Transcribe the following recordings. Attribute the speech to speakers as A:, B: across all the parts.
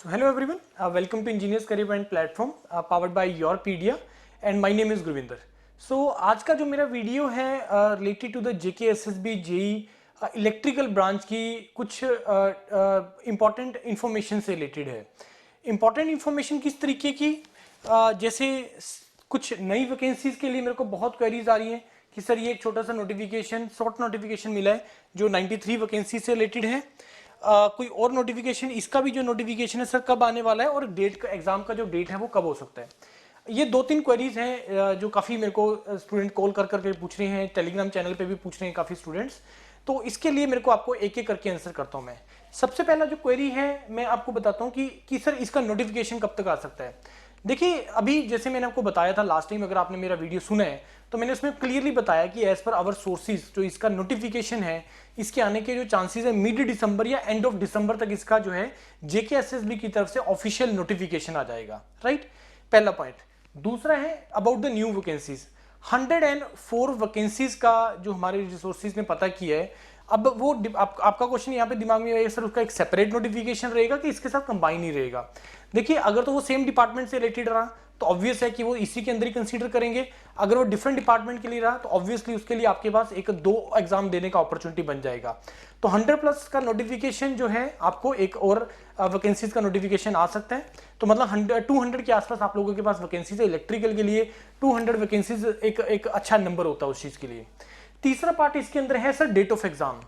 A: So hello everyone, welcome to Engineers Career Point platform powered by Yourpedia and my name is Gurvinder. So आज का जो मेरा video है related to the JKSSB JEE electrical branch की कुछ important information से related है. Important information किस तरीके की जैसे कुछ नई वैकेंसीज के लिए मेरे को बहुत क्वेरीज आ रही हैं कि सर ये एक छोटा सा नोटिफिकेशन शॉर्ट नोटिफिकेशन मिला है जो 93 वैकेंसी से रिलेटेड है. कोई और नोटिफिकेशन, इसका भी जो नोटिफिकेशन है सर कब आने वाला है और डेट का एग्जाम का जो डेट है वो कब हो सकता है. ये दो तीन क्वेरीज हैं जो काफ़ी मेरे को स्टूडेंट कॉल कर करके पूछ रहे हैं, टेलीग्राम चैनल पे भी पूछ रहे हैं काफ़ी स्टूडेंट्स. तो इसके लिए मेरे को आपको एक एक करके आंसर करता हूँ मैं. सबसे पहला जो क्वेरी है मैं आपको बताता हूँ कि सर इसका नोटिफिकेशन कब तक आ सकता है. देखिए अभी जैसे मैंने आपको बताया था लास्ट टाइम, अगर आपने मेरा वीडियो सुना है तो मैंने उसमें क्लियरली बताया कि एज पर आवर सोर्सेज जो इसका नोटिफिकेशन है इसके आने के जो चांसेस है मिड दिसंबर या एंड ऑफ दिसंबर तक इसका जो है जेकेएसएसबी की तरफ से ऑफिशियल नोटिफिकेशन आ जाएगा. राइट, पहला पॉइंट. दूसरा है about the new vacancies. 104 vacancies का जो हमारे रिसोर्सेज ने पता किया है. अब वो आपका क्वेश्चन यहाँ पे दिमाग में आएगा सर उसका एक सेपरेट नोटिफिकेशन रहेगा कि इसके साथ कंबाइन ही रहेगा. देखिए अगर तो वो सेम डिपार्टमेंट से रिलेटेड रहा तो ऑब्वियस है कि वो इसी के अंदर ही कंसीडर करेंगे. अगर वो डिफरेंट डिपार्टमेंट के लिए रहा तो ऑब्वियसली उसके लिए आपके पास एक दो एग्जाम देने का अपॉर्चुनिटी बन जाएगा. तो 100+ का नोटिफिकेशन जो है आपको एक और वैकेंसीज का नोटिफिकेशन आ सकता है. तो मतलब 200 के आसपास आप लोगों के पास वैकेंसीज है इलेक्ट्रिकल के लिए. 200 वैकेंसीज एक अच्छा नंबर होता है उस चीज के लिए. तीसरा पार्ट इसके अंदर है सर डेट ऑफ एग्जाम.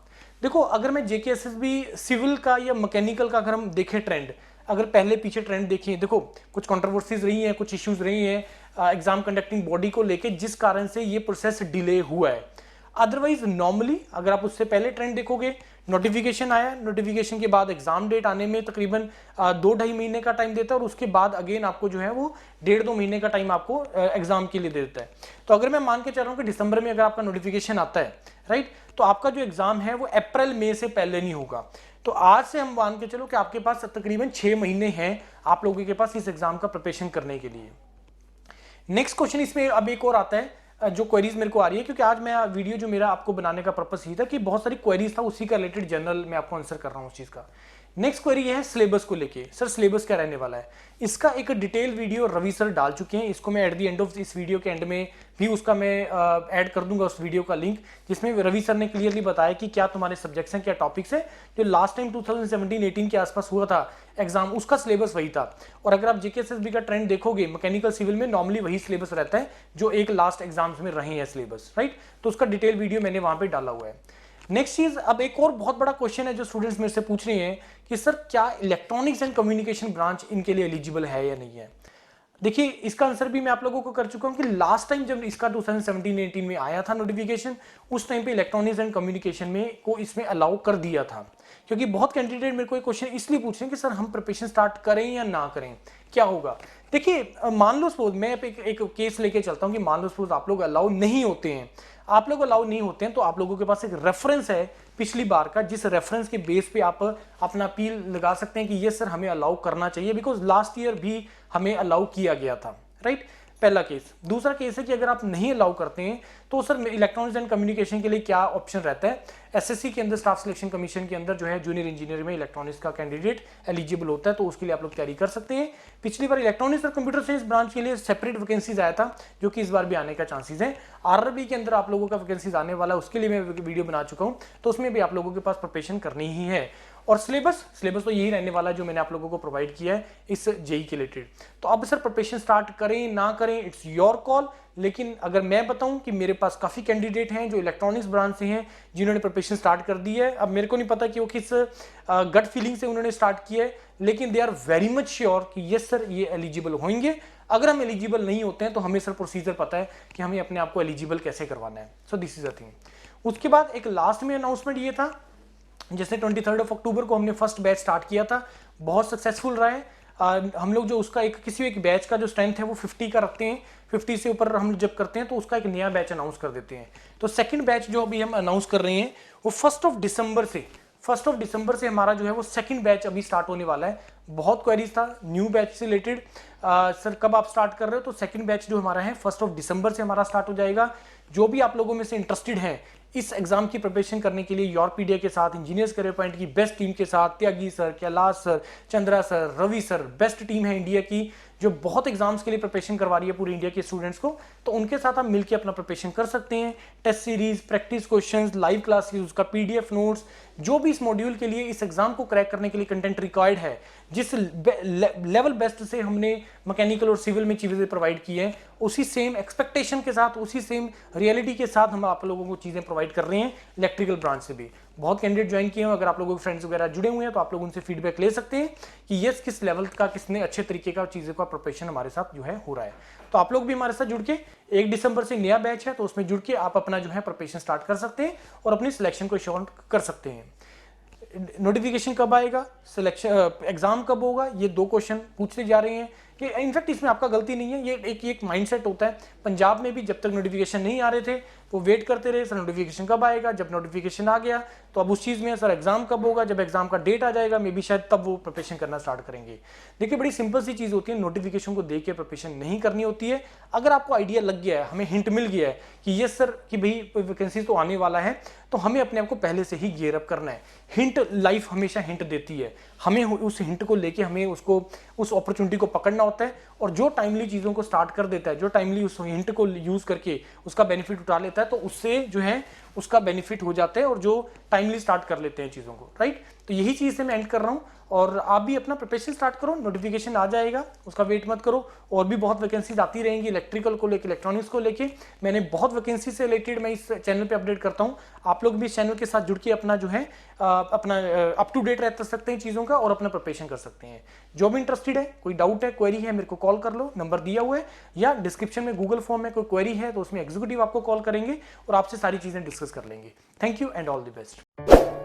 A: देखो अगर मैं जेकेएसएसबी सिविल का या मैकेनिकल का अगर हम देखें ट्रेंड, अगर पहले पीछे ट्रेंड देखिए, देखो कुछ कंट्रोवर्सीज रही हैं, कुछ इश्यूज रही हैं एग्जाम कंडक्टिंग बॉडी को लेके जिस कारण से ये प्रोसेस डिले हुआ है. अदरवाइज नॉर्मली अगर आप उससे पहले ट्रेंड देखोगे, नोटिफिकेशन आया, नोटिफिकेशन के बाद एग्जाम डेट आने में तकरीबन 2-2.5 महीने का टाइम देता है और उसके बाद अगेन आपको जो है वो 1.5-2 महीने का टाइम आपको एग्जाम के लिए दे देता है. तो अगर मैं मान के चल रहा हूँ कि दिसंबर में अगर आपका नोटिफिकेशन आता है, राइट, तो आपका जो एग्जाम है वो अप्रैल मई से पहले नहीं होगा. तो आज से हम मान के चलो कि आपके पास तकरीबन 6 महीने हैं आप लोगों के पास इस एग्जाम का प्रिपरेशन करने के लिए. नेक्स्ट क्वेश्चन इसमें अब एक और आता है जो क्वेरीज मेरे को आ रही है, क्योंकि आज मैं वीडियो जो मेरा आपको बनाने का पर्पस ही था कि बहुत सारी क्वेरीज था उसी का रिलेटेड जनरल मैं आपको आंसर कर रहा हूँ उस चीज का. नेक्स्ट क्वेरी है सिलेबस को लेके. सर सिलेबस क्या रहने वाला है, इसका एक डिटेल वीडियो रवि सर डाल चुके हैं. इसको मैं एट द एंड ऑफ इस वीडियो के एंड में भी उसका मैं ऐड कर दूंगा उस वीडियो का लिंक, जिसमें रवि सर ने क्लियरली बताया कि क्या तुम्हारे सब्जेक्ट्स हैं, क्या टॉपिक्स हैं. जो लास्ट टाइम 2017-18 के आसपास हुआ था एग्जाम, उसका सिलेबस वही था. और अगर आप जेकेएसएसबी का ट्रेंड देखोगे मैकेनिकल सिविल में नॉर्मली वही सिलेबस रहता है जो एक लास्ट एग्जाम्स में रहे हैं सिलेबस. राइट, तो उसका डिटेल वीडियो मैंने वहां पे डाला हुआ है. नेक्स्ट चीज, अब एक और बहुत बड़ा क्वेश्चन है जो स्टूडेंट्स मेरे से पूछ रहे हैं कि सर क्या इलेक्ट्रॉनिक्स एंड कम्युनिकेशन ब्रांच इनके लिए एलिजिबल है या नहीं है. देखिए इसका आंसर भी मैं आप लोगों को कर चुका हूं कि लास्ट टाइम जब इसका 2017-18 में आया था नोटिफिकेशन, उस टाइम पे इलेक्ट्रॉनिक्स एंड कम्युनिकेशन में को इसमें अलाउ कर दिया था. क्योंकि बहुत कैंडिडेट मेरे को एक क्वेश्चन इसलिए पूछ रहे हैं कि सर हम प्रिपरेशन स्टार्ट करें या ना करें, क्या होगा. देखिए मान लो सपोज मैं एक केस लेके चलता हूं कि मान लो सपोज आप लोग अलाउ नहीं होते हैं, तो आप लोगों के पास एक रेफरेंस है पिछली बार का, जिस रेफरेंस के बेस पे आप अपना अपील लगा सकते हैं कि ये सर हमें अलाउ करना चाहिए बिकॉज लास्ट ईयर भी हमें अलाउ किया गया था. राइट, पहला केस. दूसरा केस है कि अगर आप नहीं अलाउ करते हैं तो सर इलेक्ट्रॉनिक्स एंड कम्युनिकेशन के लिए क्या ऑप्शन रहता है. एसएससी के अंदर स्टाफ सिलेक्शन कमीशन के अंदर जो है जूनियर इंजीनियर में इलेक्ट्रॉनिक्स का कैंडिडेट एलिजिबल होता है, तो उसके लिए आप लोग तैयारी कर सकते हैं. पिछली बार इलेक्ट्रॉनिक्स और कंप्यूटर साइंस ब्रांच के लिए सेपरेट वैकेंसीज आया था जो कि इस बार भी आने का चांसेस है. आरआरबी के अंदर आप लोगों का वैकेंसीज आने वाला है, उसके लिए मैं वीडियो बना चुका हूं, तो उसमें भी आप लोगों के पास प्रिपरेशन करनी ही है. और सिलेबस तो यही रहने वाला जो मैंने आप लोगों को प्रोवाइड किया है इस जेई के रिलेटेड. तो अब सर प्रिपरेशन स्टार्ट करें ना करें इट्स योर कॉल. लेकिन अगर मैं बताऊं कि मेरे पास काफी कैंडिडेट हैं जो इलेक्ट्रॉनिक्स ब्रांच से हैं जिन्होंने प्रिपरेशन स्टार्ट कर दी है. अब मेरे को नहीं पता कि वो किस गट फीलिंग से उन्होंने स्टार्ट किया है, लेकिन they are very much sure कि यस सर ये एलिजिबल होंगे. अगर हम एलिजिबल नहीं होते हैं तो हमें सर प्रोसीजर पता है कि हमें अपने आप को एलिजिबल कैसे करवाना है. So this is a thing. उसके बाद एक लास्ट में अनाउंसमेंट ये था, जैसे 23 अक्टूबर को हमने फर्स्ट बैच स्टार्ट किया था, बहुत सक्सेसफुल रहा है. हम लोग जो उसका किसी एक बैच का जो स्ट्रेंथ है वो 50 का रखते हैं. 50 से ऊपर हम जब करते हैं तो उसका एक नया बैच अनाउंस कर देते हैं. तो सेकंड बैच जो अभी हम अनाउंस कर रहे हैं वो 1 दिसंबर से हमारा जो है वो सेकंड बैच अभी स्टार्ट होने वाला है. बहुत क्वेरीज था न्यू बैच से रिलेटेड, सर कब आप स्टार्ट कर रहे हो. तो सेकंड बैच जो हमारा है 1 दिसंबर से हमारा स्टार्ट हो जाएगा. जो भी आप लोगों में से इंटरेस्टेड हैं इस एग्जाम की प्रिपरेशन करने के लिए योरपीडिया के साथ, इंजीनियर्स करियर पॉइंट की बेस्ट टीम के साथ, Tyagi sir, Kailash sir, Chandra sir, Ravi sir, best team है इंडिया की जो बहुत एग्जाम्स के लिए प्रिपरेशन करवा रही है पूरे इंडिया के स्टूडेंट्स को। तो उनके साथ आप मिलकर अपना प्रिपरेशन कर सकते हैं। Test series, practice questions, live classes, उसका पीडीएफ नोट्स, जो भी इस मॉड्यूल के लिए, इस एग्जाम को क्रैक करने के लिए कंटेंट रिक्वायर्ड है, जिस लेवल बेस्ट से हमने मैकेनिकल और सिविल में चीजें प्रोवाइड की है, उसी सेम एक्सपेक्टेशन के साथ, उसी सेम रियलिटी के साथ हम आप लोगों को चीजें प्रोवाइड कर रहे हैं इलेक्ट्रिकल ब्रांच से भी। बहुत कैंडिडेट ज्वाइन किए हैं, अगर आप लोगों के फ्रेंड्स वगैरह जुड़े हुए हैं तो आप लोग उनसे फीडबैक ले सकते हैं कि यस किस लेवल का, किसने अच्छे तरीके का चीज़ों का प्रिपरेशन हमारे साथ जो है हो रहा है। तो आप लोग भी हमारे साथ जुड़ के, 1 दिसंबर से नया बैच है तो उसमें जुड़ के आप अपना जो है प्रिपरेशन स्टार्ट कर सकते हैं और अपनी सिलेक्शन को श्योर कर सकते हैं। नोटिफिकेशन कब आएगा, सिलेक्शन एग्जाम कब होगा, ये 2 क्वेश्चन पूछने जा रहे हैं कि इनफैक्ट इसमें आपका गलती नहीं है, ये एक माइंडसेट होता है। पंजाब में भी जब तक नोटिफिकेशन नहीं आ रहे थे वो वेट करते रहे, सर नोटिफिकेशन कब आएगा। जब नोटिफिकेशन आ गया तो अब उस चीज़ में सर एग्जाम कब होगा, जब एग्जाम का डेट आ जाएगा मे बी शायद तब वो प्रिपरेशन करना स्टार्ट करेंगे। देखिए बड़ी सिंपल सी चीज़ होती है, नोटिफिकेशन को देख के प्रिपरेशन नहीं करनी होती है। अगर आपको आइडिया लग गया है, हमें हिंट मिल गया है कि ये सर कि भाई वैकेंसी तो आने वाला है, तो हमें अपने आप को पहले से ही गियर अप करना है। हिंट, लाइफ हमेशा हिंट देती है, हमें उस हिंट को लेके हमें उसको, उस अपॉर्चुनिटी को पकड़ना होता है। और जो टाइमली चीज़ों को स्टार्ट कर देता है, जो टाइमली उस हिंट को यूज़ करके उसका बेनिफिट उठा लेता है, तो उससे जो है उसका बेनिफिट हो जाता है। और जो टाइमली स्टार्ट कर लेते हैं चीज़ों को, राइट। तो यही चीज़ से मैं एंड कर रहा हूँ और आप भी अपना प्रिपरेशन स्टार्ट करो, नोटिफिकेशन आ जाएगा, उसका वेट मत करो। और भी बहुत वैकेंसीज आती रहेंगी इलेक्ट्रिकल को लेकर, इलेक्ट्रॉनिक्स को लेके। मैंने बहुत वैकेंसी से रिलेटेड मैं इस चैनल पे अपडेट करता हूँ। आप लोग भी इस चैनल के साथ जुड़ के अपना जो है अपना अप टू डेट रह सकते हैं चीज़ों का और अपना प्रिपरेशन कर सकते हैं। जो भी इंटरेस्टेड है, कोई डाउट है, क्वेरी है, मेरे को कॉल कर लो, नंबर दिया हुआ है, या डिस्क्रिप्शन में गूगल फॉर्म में कोई क्वेरी है तो उसमें एग्जीक्यूटिव आपको कॉल करेंगे और आपसे सारी चीज़ें डिस्कस कर लेंगे। Thank you and all the best.